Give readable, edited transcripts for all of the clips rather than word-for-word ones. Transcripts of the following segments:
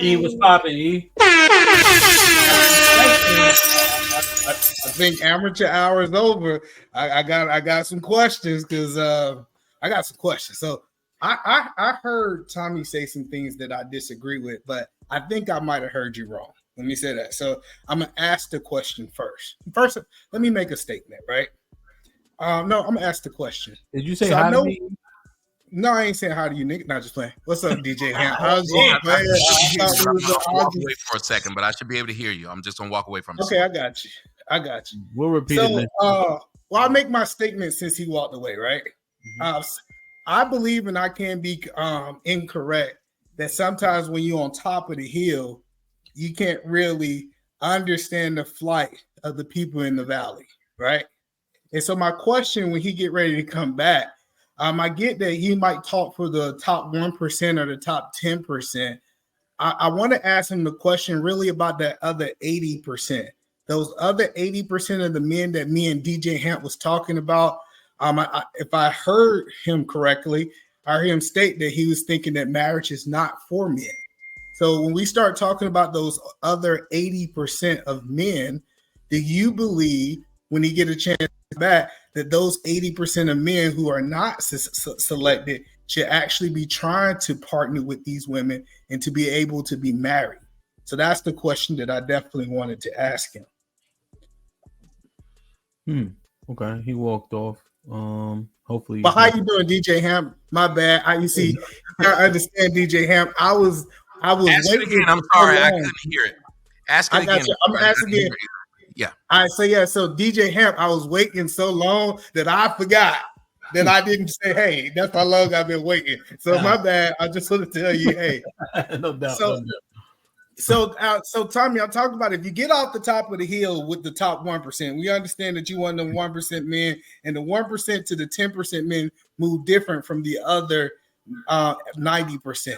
E was popping. E. I think amateur hour is over. I got some questions because I got some questions. So I heard Tommy say some things that I disagree with, but I think I might have heard you wrong. Let me say that. So I'm gonna ask the question first. First, let me make a statement, right? No, I'm gonna ask the question. Did you say So hi I know. to me? No, I ain't saying hi to you, nigga. Not just playing. What's up, DJ Ham? I was Yeah, just playing. I thought we was I'll gonna walk argue. away for a second, but I should be able to hear you. I'm just gonna walk away from it. Okay, I got you. I got you. We'll repeat So, it. well, I make my statement since he walked away, right? I believe, and I can be incorrect, that sometimes when you're on top of the hill, you can't really understand the flight of the people in the valley, right? And so my question when he get ready to come back, I get that he might talk for the top 1% or the top 10%. I want to ask him the question really about that other 80%. Those other 80% of the men that me and DJ Hamp was talking about. If I heard him correctly, I heard him state that he was thinking that marriage is not for men. So when we start talking about those other 80% of men, do you believe when he get a chance back that those 80% of men who are not selected should actually be trying to partner with these women and to be able to be married? So that's the question that I definitely wanted to ask him. Okay, he walked off. Hopefully. But how you doing, DJ Ham? My bad. I understand, DJ Ham. I was Ask waiting. It again. I'm sorry, I couldn't hear it. Ask it again. I'm asking again. Yeah. All right. So DJ Ham, I was waiting so long that I forgot that I didn't say, hey, that's how long I've been waiting. So my bad. I just want to tell you, hey. No doubt. So Tommy, I'm talking about if you get off the top of the hill with the top 1%, we understand that you want the 1% men, and the 1% to the 10% men move different from the other 90%.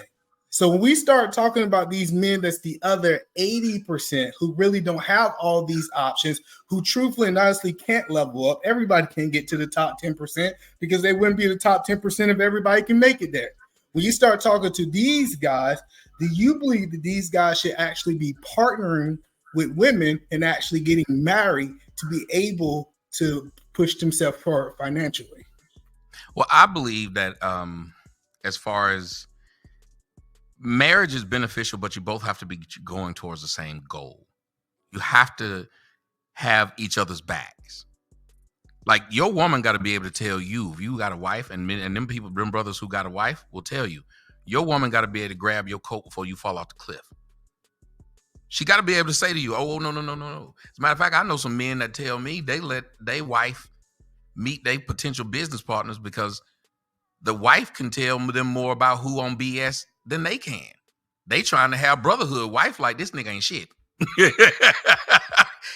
So when we start talking about these men, that's the other 80% who really don't have all these options, who truthfully and honestly can't level up. Everybody can get to the top 10% because they wouldn't be the top 10% if everybody can make it there. When you start talking to these guys, do you believe that these guys should actually be partnering with women and actually getting married to be able to push themselves forward financially? Well, I believe that as far as marriage is beneficial, but you both have to be going towards the same goal. You have to have each other's backs. Like your woman got to be able to tell you if you got a wife, and them people, them brothers who got a wife will tell you. Your woman got to be able to grab your coat before you fall off the cliff. She got to be able to say to you, oh, no. As a matter of fact, I know some men that tell me they let their wife meet their potential business partners because the wife can tell them more about who on BS than they can. They trying to have brotherhood. Wife like, this nigga ain't shit.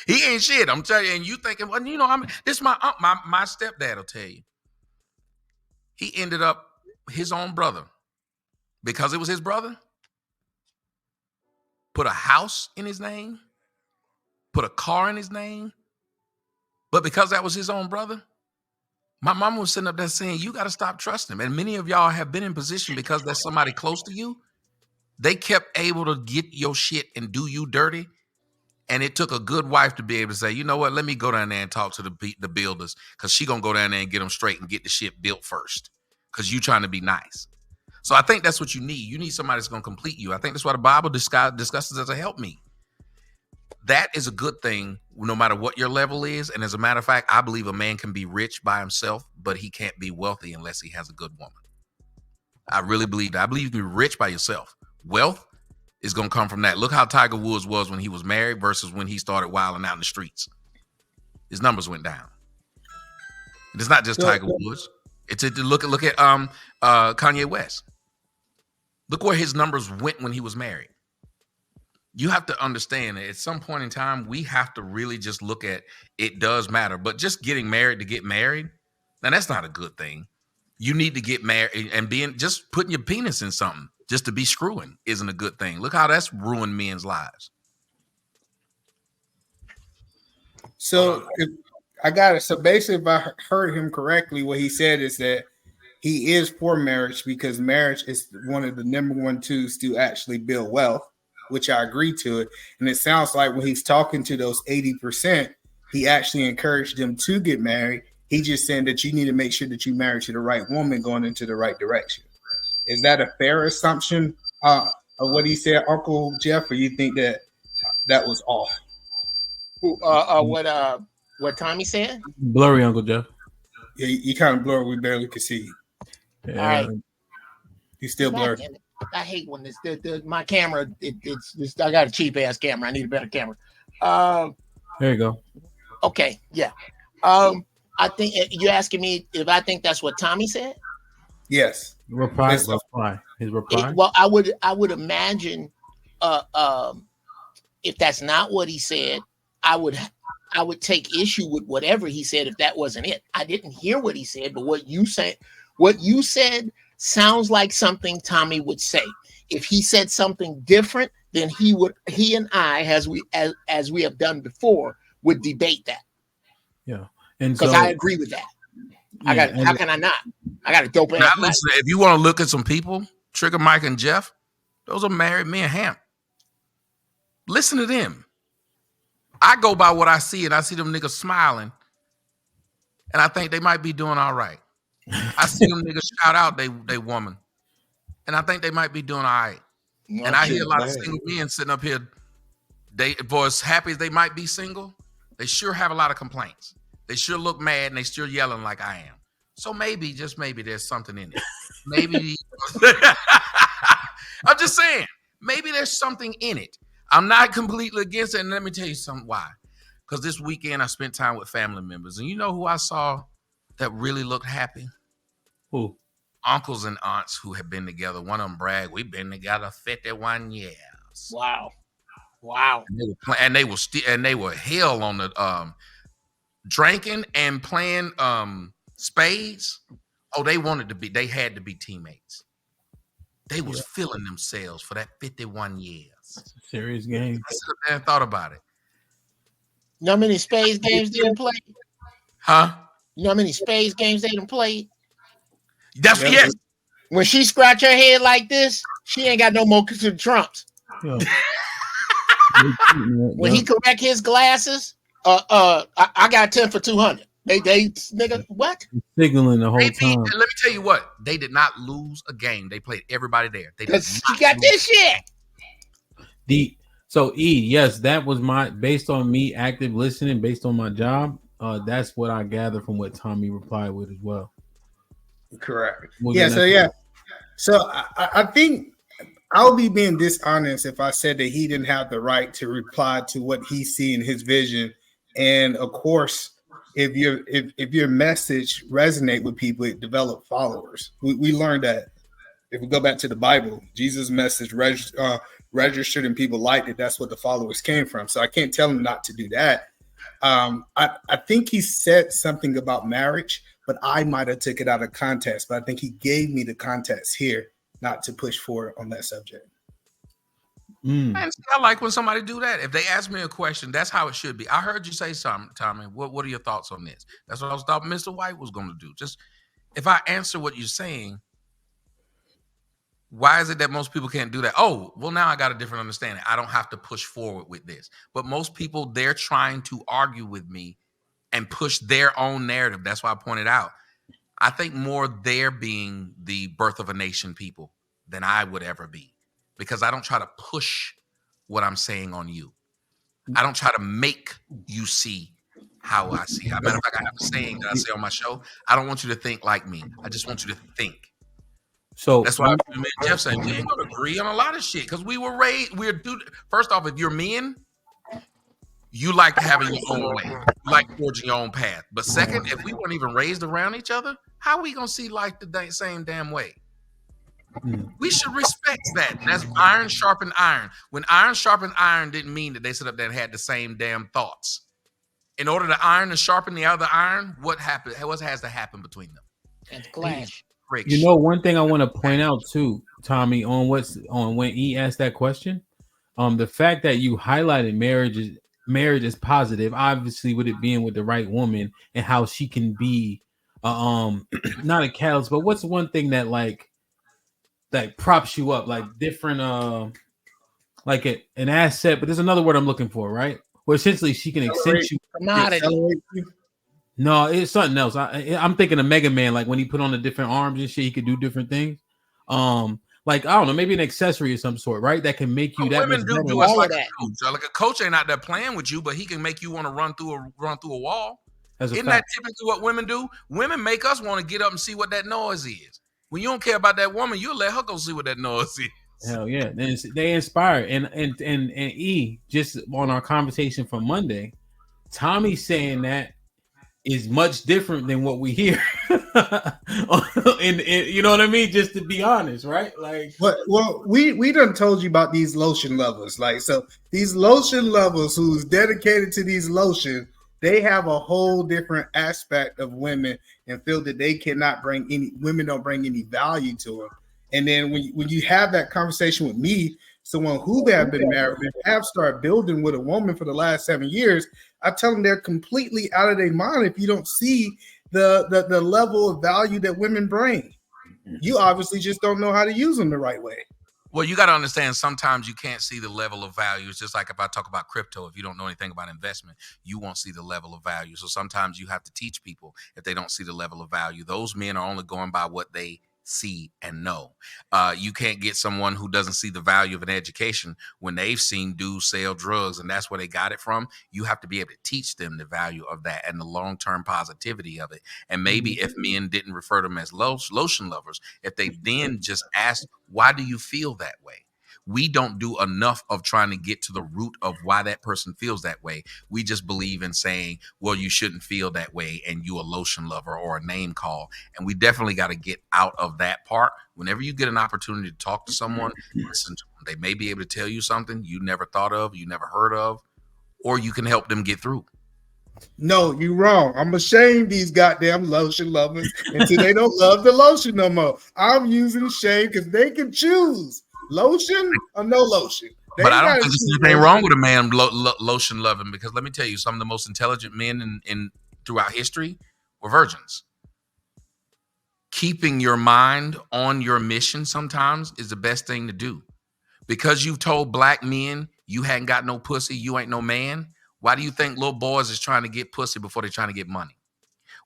He ain't shit. I'm telling you. And you thinking, well, you know, this my stepdad will tell you. He ended up his own brother. Because it was his brother, put a house in his name, put a car in his name. But because that was his own brother, my mama was sitting up there saying, you got to stop trusting him. And many of y'all have been in position because there's somebody close to you. They kept able to get your shit and do you dirty. And it took a good wife to be able to say, you know what, let me go down there and talk to the builders because she going to go down there and get them straight and get the shit built first because you trying to be nice. So I think that's what you need. You need somebody that's going to complete you. I think that's why the Bible discusses as a helpmeet. That is a good thing no matter what your level is. And as a matter of fact, I believe a man can be rich by himself, but he can't be wealthy unless he has a good woman. I really believe that. I believe you can be rich by yourself. Wealth is going to come from that. Look how Tiger Woods was when he was married versus when he started wilding out in the streets. His numbers went down. And it's not just Tiger Woods. It's look at Kanye West. Look where his numbers went when he was married. You have to understand that at some point in time, we have to really just look at it does matter. But just getting married to get married, now that's not a good thing. You need to get married and just putting your penis in something just to be screwing isn't a good thing. Look how that's ruined men's lives. So I got it. So basically, if I heard him correctly, what he said is that he is for marriage because marriage is one of the number one tools to actually build wealth. which I agree to it. And it sounds like when he's talking to those 80%, he actually encouraged them to get married. He just saying that you need to make sure that you marry to the right woman going into the right direction. Is that a fair assumption of what he said, Uncle Jeff, or you think that that was off? What Tommy said? Blurry, Uncle Jeff. Yeah, you kind of blurry. We barely could see you. Yeah. All right. He's still blurry. I hate when my camera. It's I got a cheap ass camera. I need a better camera. There you go. Okay, yeah. I think you're asking me if I think that's what Tommy said. Yes. Reply. His reply. Well, I would imagine, if that's not what he said, I would take issue with whatever he said if that wasn't it. I didn't hear what he said, but what you said sounds like something Tommy would say. If he said something different, then he and I, as we have done before, would debate that. Yeah, and because I agree with that. Yeah, how can I not? I got a dope ass. Listen, if you want to look at some people, Trigger Mike and Jeff, those are married men. Hamp. Listen to them. I go by what I see, and I see them niggas smiling, and I think they might be doing all right. I see them niggas shout out they woman, and I think they might be doing all right. And I hear a lot of single men sitting up here. For as happy as they might be single, they sure have a lot of complaints. They sure look mad, and they still yelling like I am. So maybe, just maybe, there's something in it. Maybe I'm just saying, maybe there's something in it. I'm not completely against it, and let me tell you something why. Because this weekend I spent time with family members, and you know who I saw that really looked happy? Who? Uncles and aunts who have been together. One of them bragged, "We've been together 51 years." Wow. And they were hell on the drinking and playing spades. Oh, they had to be teammates. They was feeling themselves for that 51 years. Serious game. I sat there and thought about it. You know how many spades games they done played? Huh? You know how many spades games they done played? That's yes. When she scratch her head like this, she ain't got no more trumps. Yeah. When he correct his glasses, I got 10 for 200. They nigga, what? Signaling the whole time. Let me tell you what, they did not lose a game. They played everybody there. She got this shit. So yes, that was based on me active listening, based on my job. That's what I gathered from what Tommy replied with as well. Correct. So I think I'll be being dishonest if I said that he didn't have the right to reply to what he see in his vision. And of course, if your message resonate with people, it develop followers. We learned that. If we go back to the Bible, Jesus' message registered and people liked it. That's what the followers came from. So I can't tell him not to do that. I think he said something about marriage, but I might have took it out of context. But I think he gave me the context here not to push forward on that subject. And I like when somebody do that. If they ask me a question, that's how it should be. I heard you say something, Tommy. What are your thoughts on this? That's what I was thought Mr. White was going to do. Just if I answer what you're saying, why is it that most people can't do that? Oh, well, now I got a different understanding. I don't have to push forward with this. But most people, they're trying to argue with me and push their own narrative. That's why I pointed out. I think more they're being the birth of a nation people than I would ever be. Because I don't try to push what I'm saying on you. I don't try to make you see how I see. As a matter of fact, I have a saying that I say on my show. I don't want you to think like me. I just want you to think. So that's why me and Jeff said we ain't gonna agree on a lot of shit because we were raised. First off, if you're men, you like having your own way. You like forging your own path. But second, if we weren't even raised around each other, how are we gonna see life the same damn way? We should respect that. That's iron sharpened iron. When iron sharpened iron didn't mean that they sit up there and had the same damn thoughts. In order to iron to sharpen the other iron, what happened? What has to happen between them? And clash. You know, one thing I want to point out too, Tommy, on when he asked that question, the fact that you highlighted marriage is positive, obviously with it being with the right woman and how she can be, not a catalyst, but what's one thing that props you up, like different like an asset, but there's another word I'm looking for, right? Where essentially she can accentuate. Commodity. No, it's something else. I'm thinking of Mega Man, like when he put on the different arms and shit, he could do different things. Like I don't know, maybe an accessory of some sort, right? That can make you that much women do better. do us All like of a that. coach. Like a coach ain't out there playing with you, but he can make you want to run through a wall. As a Isn't fact. that typically what women do? Women make us want to get up and see what that noise is. When you don't care about that woman, you'll let her go see what that noise is. Hell yeah, they inspire. And E, just on our conversation from Monday, Tommy saying that is much different than what we hear. and you know what I mean? Just to be honest, right? Like, well, we done told you about these lotion lovers. Like, so these lotion lovers who's dedicated to these lotion, they have a whole different aspect of women and feel that they cannot bring any women don't bring any value to them. And then when you have that conversation with me, someone who have been married and have started building with a woman for the last 7 years, I tell them they're completely out of their mind if you don't see the level of value that women bring. You obviously just don't know how to use them the right way. Well, you got to understand, sometimes you can't see the level of value. It's just like if I talk about crypto, if you don't know anything about investment, you won't see the level of value. So sometimes you have to teach people if they don't see the level of value. Those men are only going by what they see and know. You can't get someone who doesn't see the value of an education when they've seen dudes sell drugs and that's where they got it from. You have to be able to teach them the value of that and the long-term positivity of it. And maybe if men didn't refer to them as lotion lovers, if they then just asked, why do you feel that way? We don't do enough of trying to get to the root of why that person feels that way. We just believe in saying, well, you shouldn't feel that way and you a lotion lover or a name call. And we definitely got to get out of that part. Whenever you get an opportunity to talk to someone, listen to them. They may be able to tell you something you never thought of, you never heard of, or you can help them get through. No, you're wrong. I'm ashamed these goddamn lotion lovers until they don't love the lotion no more. I'm using shame because they can choose lotion or no lotion. But I don't think there's anything wrong with a man lotion loving, because let me tell you, some of the most intelligent men in throughout history were virgins. Keeping your mind on your mission sometimes is the best thing to do. Because you've told black men you hadn't got no pussy, you ain't no man. Why do you think little boys is trying to get pussy before they're trying to get money?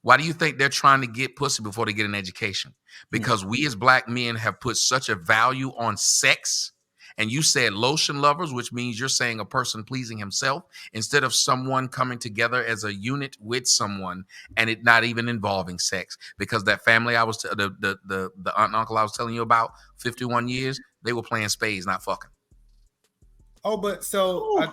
Why do you think they're trying to get pussy before they get an education? Because we as black men have put such a value on sex. And you said lotion lovers, which means you're saying a person pleasing himself instead of someone coming together as a unit with someone and it not even involving sex. Because that family I was the aunt and uncle I was telling you about, 51 years, they were playing spades, not fucking. Oh, but so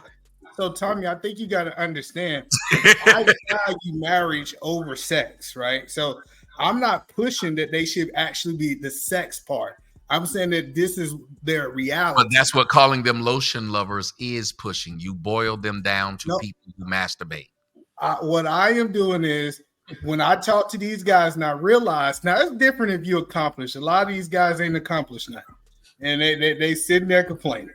Tommy, I think you got to understand, I value marriage over sex, right? So I'm not pushing that they should actually be the sex part. I'm saying that this is their reality. But that's what calling them lotion lovers is pushing. You boil them down to people who masturbate. What I am doing is when I talk to these guys and I realize, now it's different if you accomplish. A lot of these guys ain't accomplished nothing. And they sitting there complaining.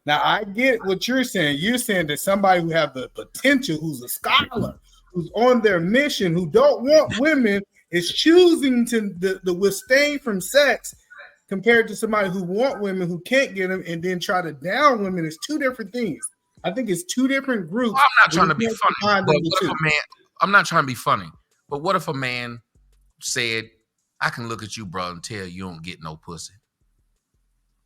Now, I get what you're saying. You're saying that somebody who have the potential, who's a scholar, who's on their mission, who don't want women, is choosing to abstain from sex compared to somebody who want women, who can't get them, and then try to down women. Is two different things. I think it's two different groups. Well, I'm not trying to be funny. But what if a man, I'm not trying to be funny, but what if a man said, I can look at you, bro, and tell you don't get no pussy?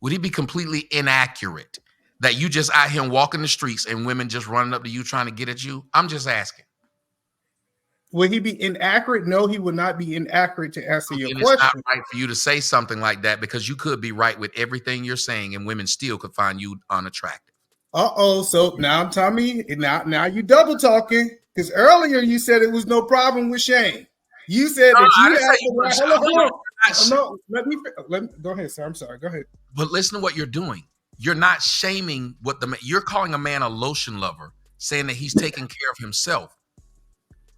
Would he be completely inaccurate? That you just out here walking the streets and women just running up to you trying to get at you? I'm just asking. Would he be inaccurate? No, he would not be inaccurate to answer your question. It's not right for you to say something like that, because you could be right with everything you're saying and women still could find you unattractive. So now Tommy, now you double talking, because earlier you said it was no problem with shame. You said that you had to. Hold on. No, let me go ahead, sir. I'm sorry. Go ahead. But listen to what you're doing. You're not shaming you're calling a man a lotion lover, saying that he's taking care of himself.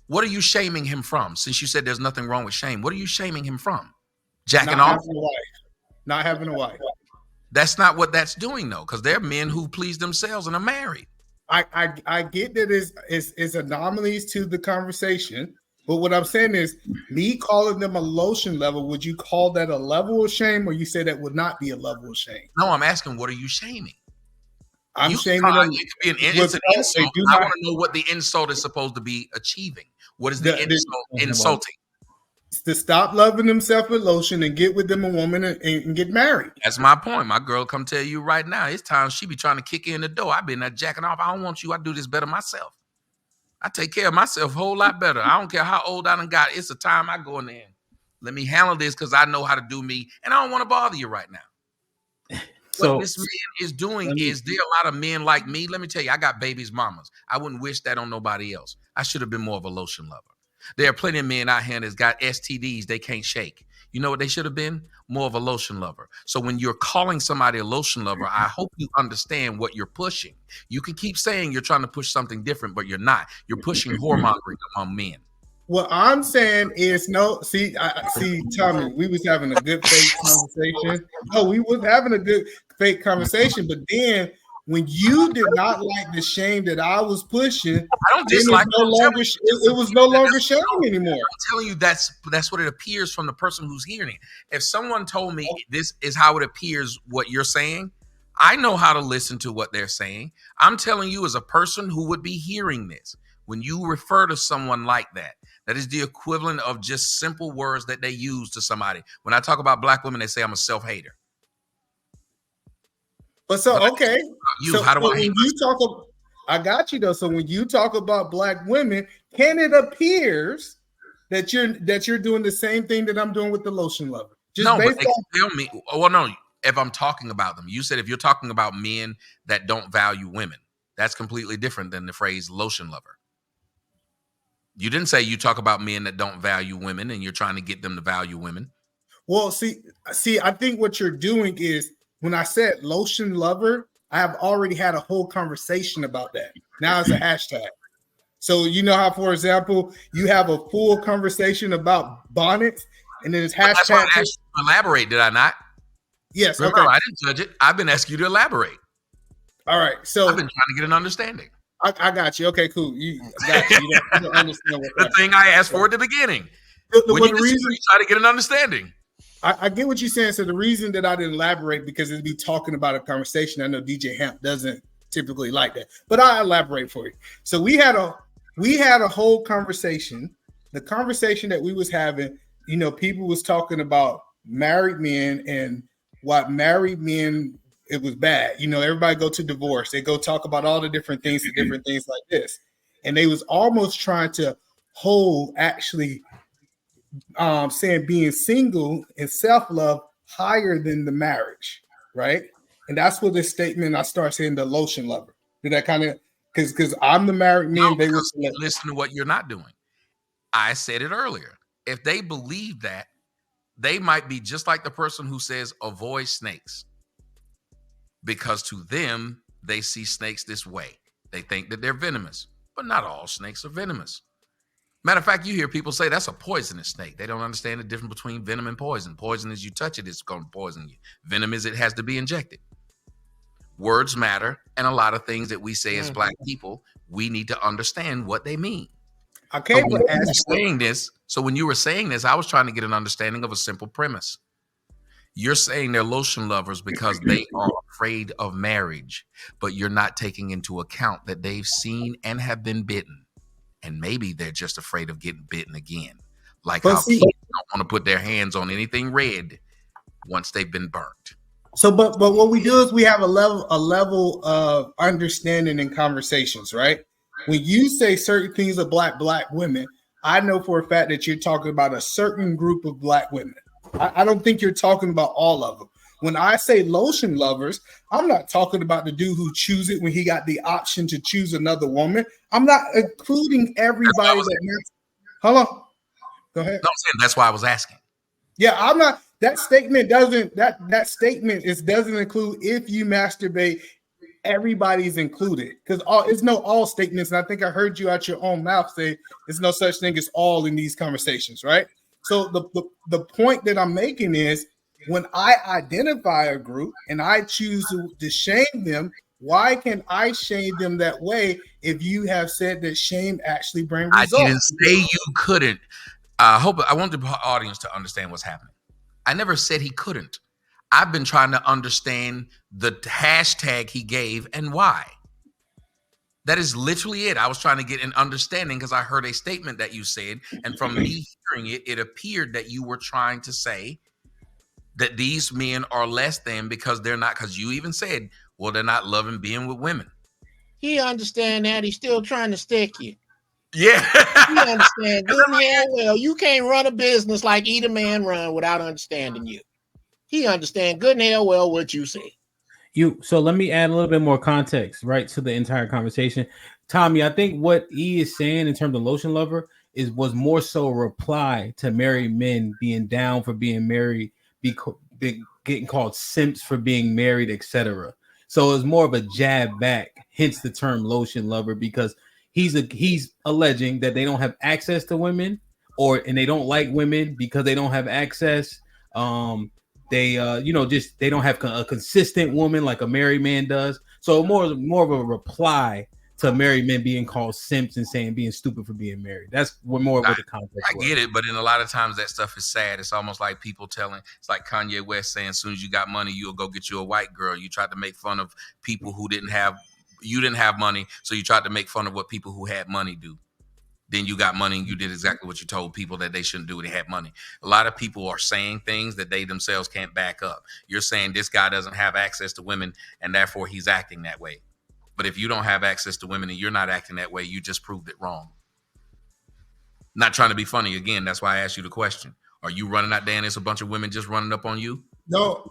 What are you shaming him from? Since you said there's nothing wrong with shame, what are you shaming him from? Jacking off? Not having a wife. That's not what that's doing, though, because there are men who please themselves and are married. I get that it's anomalies to the conversation, but what I'm saying is, me calling them a lotion level, would you call that a level of shame, or you say that would not be a level of shame? No, I'm asking, what are you shaming? I'm You shaming them. it could be It's an they insult. do I not want to know what the insult is supposed to be achieving. What is the the, insult insulting? to stop loving themselves with lotion and get with them a woman and get married. That's my point. My girl come tell you right now. It's time she be trying to kick in the door. I been there jacking off. I don't want you. I do this better myself. I take care of myself a whole lot better. I don't care how old I done got. It's a time I go in there. Let me handle this because I know how to do me. And I don't want to bother you right now. So What this man is doing is there are a lot of men like me. Let me tell you, I got babies' mamas. I wouldn't wish that on nobody else. I should have been more of a lotion lover. There are plenty of men out here that's got STDs they can't shake. You know what they should have been? More of a lotion lover. So when you're calling somebody a lotion lover, I hope you understand what you're pushing. You can keep saying you're trying to push something different, but you're not. You're pushing whoremongering among men. What I'm saying is no. See, Tommy, we was having a good fake conversation. No, we was having a good fake conversation, but then when you did not like the shame that I was pushing, I don't dislike it was no longer shame anymore. I'm telling you that's what it appears from the person who's hearing it. If someone told me this is how it appears what you're saying, I know how to listen to what they're saying. I'm telling you as a person who would be hearing this, when you refer to someone like that, that is the equivalent of just simple words that they use to somebody. When I talk about black women, they say I'm a self-hater. But okay. How do I hate myself? I got you though. So when you talk about black women, it appears that you're doing the same thing that I'm doing with the lotion lover? No, but they tell me. Well, no. If I'm talking about them, you said if you're talking about men that don't value women, that's completely different than the phrase lotion lover. You didn't say you talk about men that don't value women and you're trying to get them to value women. Well, see, I think what you're doing is when I said lotion lover, I have already had a whole conversation about that. Now it's a hashtag. So you know how, for example, you have a full conversation about bonnets and then it's hashtag. That's why I asked you to elaborate, did I not? Yes. Remember, okay. I didn't judge it. I've been asking you to elaborate. All right. So I've been trying to get an understanding. I got you. Okay, cool. You got you. You don't understand what the thing I asked for at the beginning. When you try to get an understanding. I get what you're saying. So the reason that I didn't elaborate because it'd be talking about a conversation. I know DJ Hamp doesn't typically like that, but I elaborate for you. So we had a whole conversation. The conversation that we was having, you know, people was talking about married men and what married men, it was bad. You know, everybody go to divorce. They go talk about all the different things like this. And they was almost trying to hold actually saying being single and self-love higher than the marriage, right? And that's what this statement I start saying the lotion lover. Did that kind of because I'm the married man, they were listen to what you're not doing. I said it earlier. If they believe that, they might be just like the person who says avoid snakes. Because to them, they see snakes this way. They think that they're venomous, but not all snakes are venomous. Matter of fact, you hear people say that's a poisonous snake. They don't understand the difference between venom and poison. Poison is you touch it, it's going to poison you. Venom is it has to be injected. Words matter, and a lot of things that we say as black people, we need to understand what they mean. Okay, but when you were saying this, I was trying to get an understanding of a simple premise. You're saying they're lotion lovers because they are afraid of marriage, but you're not taking into account that they've seen and have been bitten. And maybe they're just afraid of getting bitten again. Like how kids don't want to put their hands on anything red once they've been burnt. So, but what we do is we have a level of understanding in conversations, right? When you say certain things of black women, I know for a fact that you're talking about a certain group of black women. I don't think you're talking about all of them. When I say lotion lovers, I'm not talking about the dude who choose it when he got the option to choose another woman. I'm not including everybody Hold on. Go ahead. No, I'm saying that's why I was asking. Yeah, I'm not. That statement doesn't include if you masturbate, everybody's included. Because it's no all statements. And I think I heard you out your own mouth say there's no such thing as all in these conversations, right? So the point that I'm making is when I identify a group and I choose to shame them, why can I shame them that way if you have said that shame actually brings results? I didn't say you couldn't. I want the audience to understand what's happening. I never said he couldn't. I've been trying to understand the hashtag he gave and why. That is literally it. I was trying to get an understanding because I heard a statement that you said, and from me hearing it, it appeared that you were trying to say that these men are less than because they're not, because you even said, well, they're not loving being with women. He understand that. He's still trying to stick you. Yeah. He understand good and hell well. You can't run a business like Eat a Man Run without understanding you. He understand good and hell well what you say. So let me add a little bit more context, right, to the entire conversation. Tommy, I think what E is saying in terms of lotion lover was more so a reply to married men being down for being married, getting called simps for being married, etc. So it's more of a jab back, hence the term lotion lover, because he's alleging that they don't have access to women, and they don't like women because they don't have access. They they don't have a consistent woman like a married man does. So more of a reply to married men being called simps and saying being stupid for being married. That's more what the context I get it, but in a lot of times that stuff is sad. It's almost like people it's like Kanye West saying, as soon as you got money, you'll go get you a white girl. You tried to make fun of people who didn't have money, so you tried to make fun of what people who had money do. Then you got money and you did exactly what you told people that they shouldn't do when they had money. A lot of people are saying things that they themselves can't back up. You're saying this guy doesn't have access to women and therefore he's acting that way. But if you don't have access to women and you're not acting that way, you just proved it wrong. Not trying to be funny again. That's why I asked you the question. Are you running out there and there's a bunch of women just running up on you? No,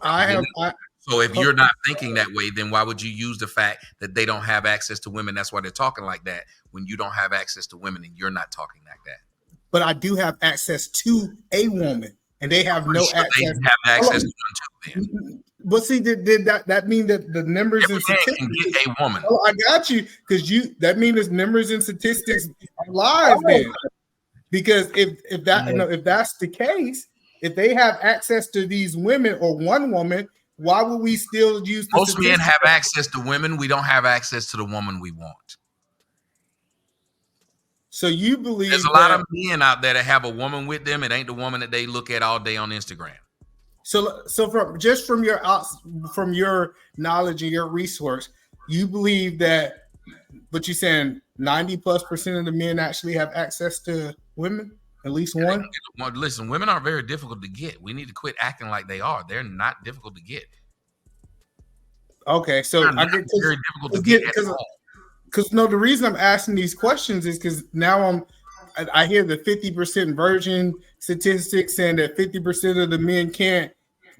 So if you're not thinking that way, then why would you use the fact that they don't have access to women? That's why they're talking like that when you don't have access to women and you're not talking like that. But I do have access to a woman, and they have no access. They have access to one too. Then. But see, did that mean that the numbers and statistics can get a woman? Oh, I got you, because that means the numbers and statistics are live then. Because if that's the case, if they have access to these women or one woman, why would we still use the most men have access to women? We don't have access to the woman we want. So you believe there's a lot of men out there that have a woman with them. It ain't the woman that they look at all day on Instagram. So from your knowledge and your resource, you believe that, but you're saying 90+% of the men actually have access to women, at least one? Listen, women are very difficult to get. We need to quit acting like they are. They're not difficult to get. Okay, so I get very difficult to get because the reason I'm asking these questions is because now I hear the 50% virgin statistics saying that 50% of the men can't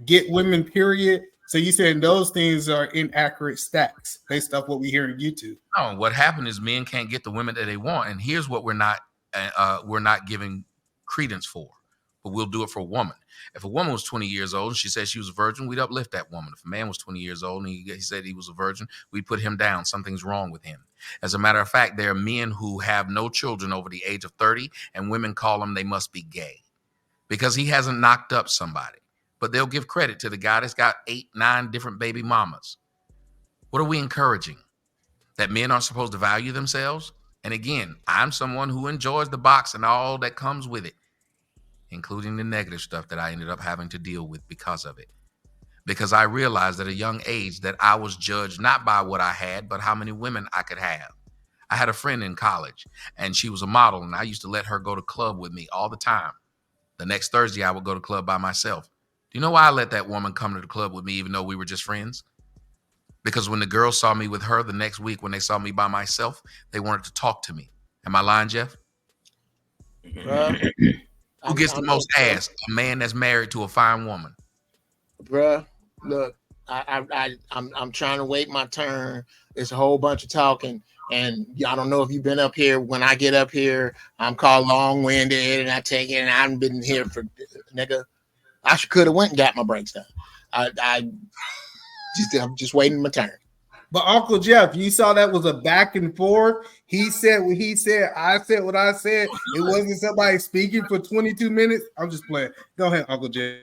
get women, period. So you saying those things are inaccurate stats based off what we hear on YouTube? No, what happened is men can't get the women that they want, and here's what we're not giving credence for, but we'll do it for a woman. If a woman was 20 years old and she said she was a virgin, we'd uplift that woman. If a man was 20 years old and he said he was a virgin, we'd put him down. Something's wrong with him. As a matter of fact, there are men who have no children over the age of 30, and women call them they must be gay because he hasn't knocked up somebody. But they'll give credit to the guy that's got 8, 9 different baby mamas. What are we encouraging? That men aren't supposed to value themselves? And again, I'm someone who enjoys the box and all that comes with it, including the negative stuff that I ended up having to deal with because of it. Because I realized at a young age that I was judged not by what I had, but how many women I could have. I had a friend in college, and she was a model, and I used to let her go to club with me all the time. The next Thursday, I would go to club by myself. Do you know why I let that woman come to the club with me, even though we were just friends? Because when the girls saw me with her the next week, when they saw me by myself, they wanted to talk to me. Am I lying, Jeff? Who gets the most ass? A man that's married to a fine woman. Bruh, look, I'm trying to wait my turn. It's a whole bunch of talking. And I don't know if you've been up here. When I get up here, I'm called long-winded, and I take it, and I haven't been here for nigga. I could have went and got my breaks done. I'm just waiting my turn. But Uncle Jeff, you saw that was a back and forth. He said what he said. I said what I said. It wasn't somebody speaking for 22 minutes. I'm just playing. Go ahead, Uncle Jeff.